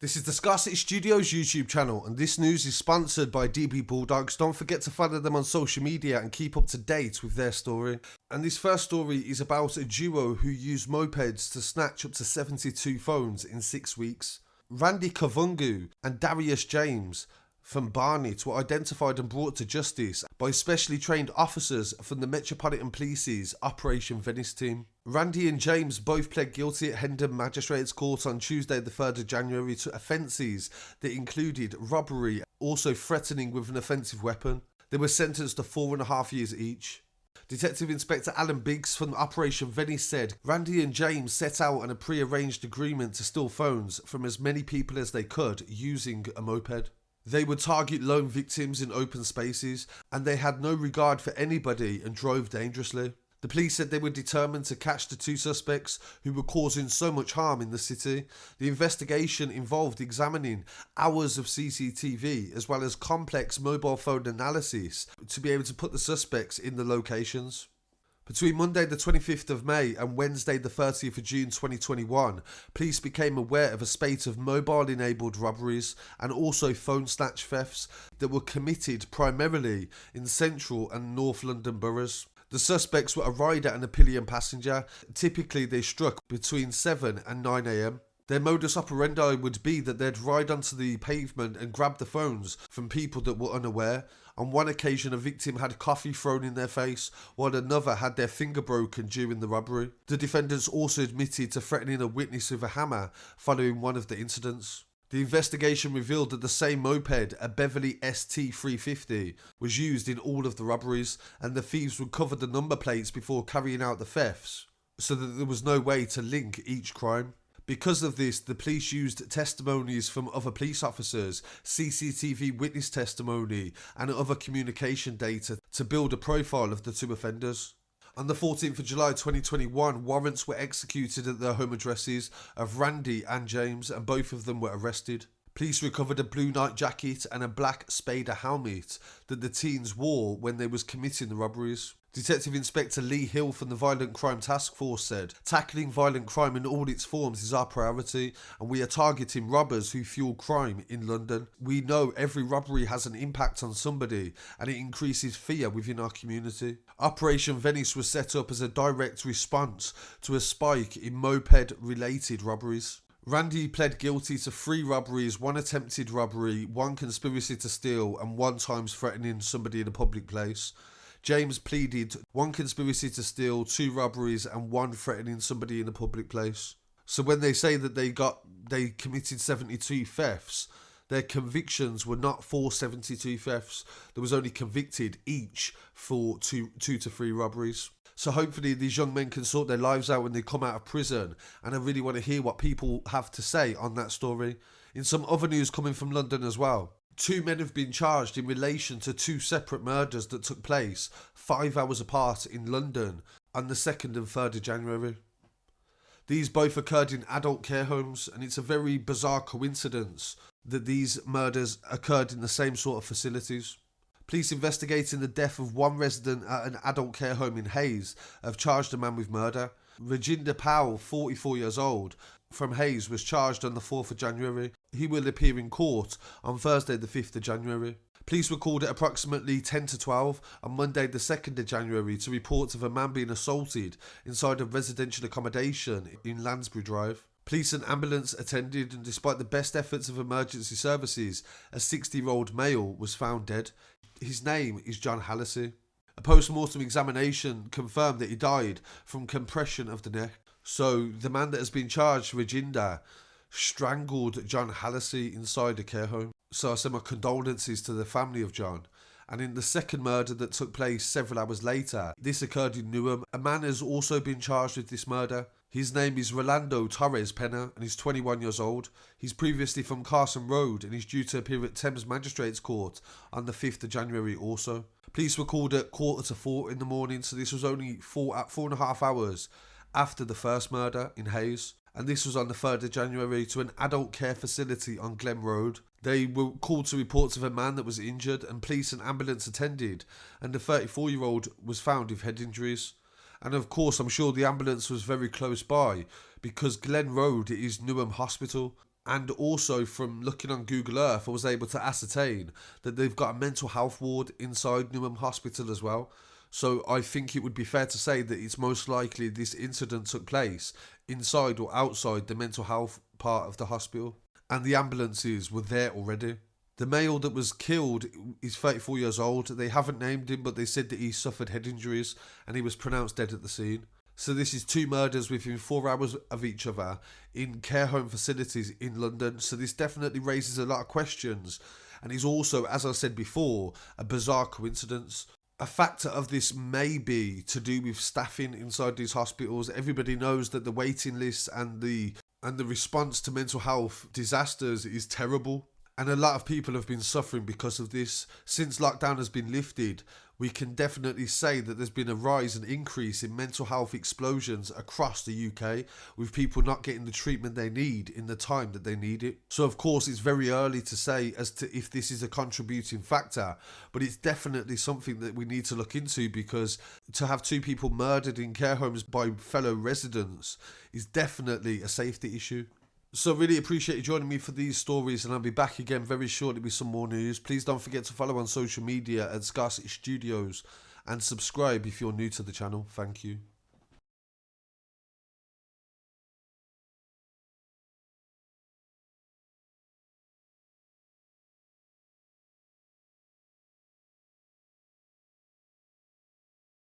This is the Scarcity Studios YouTube channel, and this news is sponsored by DB Bulldogs. Don't forget to follow them on social media and keep up to date with their story. And this first story is about a duo who used mopeds to snatch up to 72 phones in 6 weeks. Randy Kavungu and Darius James from Barnet were identified and brought to justice by specially trained officers from the Metropolitan Police's Operation Venice team. Randy and James both pled guilty at Hendon Magistrates Court on Tuesday the 3rd of January to offences that included robbery, also threatening with an offensive weapon. They were sentenced to 4.5 years each. Detective Inspector Alan Biggs from Operation Venice said Randy and James set out on a pre-arranged agreement to steal phones from as many people as they could using a moped. They would target lone victims in open spaces, and they had no regard for anybody and drove dangerously. The police said they were determined to catch the two suspects who were causing so much harm in the city. The investigation involved examining hours of CCTV as well as complex mobile phone analysis to be able to put the suspects in the locations. Between Monday the 25th of May and Wednesday the 30th of June 2021, police became aware of a spate of mobile-enabled robberies and also phone snatch thefts that were committed primarily in central and north London boroughs. The suspects were a rider and a pillion passenger. Typically they struck between 7 and 9 a.m. Their modus operandi would be that they'd ride onto the pavement and grab the phones from people that were unaware. On one occasion, a victim had coffee thrown in their face, while another had their finger broken during the robbery. The defendants also admitted to threatening a witness with a hammer following one of the incidents. The investigation revealed that the same moped, a Beverley ST350, was used in all of the robberies, and the thieves would cover the number plates before carrying out the thefts, so that there was no way to link each crime. Because of this, the police used testimonies from other police officers, CCTV witness testimony, and other communication data to build a profile of the two offenders. On the 14th of July 2021, warrants were executed at their home addresses of Randy and James, and both of them were arrested. Police recovered a blue night jacket and a black Spader helmet that the teens wore when they was committing the robberies. Detective Inspector Lee Hill from the Violent Crime Task Force said, "Tackling violent crime in all its forms is our priority, and we are targeting robbers who fuel crime in London. We know every robbery has an impact on somebody, and it increases fear within our community." Operation Venice was set up as a direct response to a spike in moped-related robberies. Randy pled guilty to 3 robberies, 1 attempted robbery, 1 conspiracy to steal, and 1 times threatening somebody in a public place. James pleaded 1 conspiracy to steal, 2 robberies, and 1 threatening somebody in a public place. So when they say that they committed 72 thefts, their convictions were not for 72 thefts. There was only convicted each for 2 to 3 robberies. So hopefully these young men can sort their lives out when they come out of prison, and I really want to hear what people have to say on that story. In some other news coming from London as well, 2 men have been charged in relation to 2 separate murders that took place 5 hours apart in London on the 2nd and 3rd of January. These both occurred in adult care homes, and it's a very bizarre coincidence that these murders occurred in the same sort of facilities. Police investigating the death of 1 resident at an adult care home in Hayes have charged a man with murder. Rajinder Powell, 44 years old, from Hayes, was charged on the 4th of January. He will appear in court on Thursday the 5th of January. Police were called at approximately 10 to 12 on Monday the 2nd of January to reports of a man being assaulted inside a residential accommodation in Lansbury Drive. Police and ambulance attended, and despite the best efforts of emergency services, a 60-year-old male was found dead. His name is John Hallisey. A post-mortem examination confirmed that he died from compression of the neck. So the man that has been charged, Rajinder, strangled John Hallisey inside a care home. So I send my condolences to the family of John. And in the second murder that took place several hours later, this occurred in Newham. A man has also been charged with this murder. His name is Rolando Torres Pena, and he's 21 years old. He's previously from Carson Road, and he's due to appear at Thames Magistrates Court on the 5th of January also. Police were called at 3:45 in the morning, so this was only 4.5 hours after the first murder in Hayes. And this was on the 3rd of January to an adult care facility on Glen Road. They were called to reports of a man that was injured, and police and ambulance attended, and the 34-year-old was found with head injuries. And of course, I'm sure the ambulance was very close by, because Glen Road is Newham Hospital, And also from looking on Google Earth, I was able to ascertain that they've got a mental health ward inside Newham Hospital as well. So I think it would be fair to say that it's most likely this incident took place inside or outside the mental health part of the hospital. And the ambulances were there already. The male that was killed is 34 years old. They haven't named him, but they said that he suffered head injuries and he was pronounced dead at the scene. So this is 2 murders within 4 hours of each other in care home facilities in London. So this definitely raises a lot of questions. And is also, as I said before, a bizarre coincidence. A factor of this may be to do with staffing inside these hospitals. Everybody knows that the waiting lists and the response to mental health disasters is terrible. And a lot of people have been suffering because of this. Since lockdown has been lifted, we can definitely say that there's been a rise and increase in mental health explosions across the UK, with people not getting the treatment they need in the time that they need it. So of course it's very early to say as to if this is a contributing factor, but it's definitely something that we need to look into, because to have 2 people murdered in care homes by fellow residents is definitely a safety issue. So really appreciate you joining me for these stories, and I'll be back again very shortly with some more news. Please don't forget to follow on social media at Scarcity Studios and subscribe if you're new to the channel. Thank you.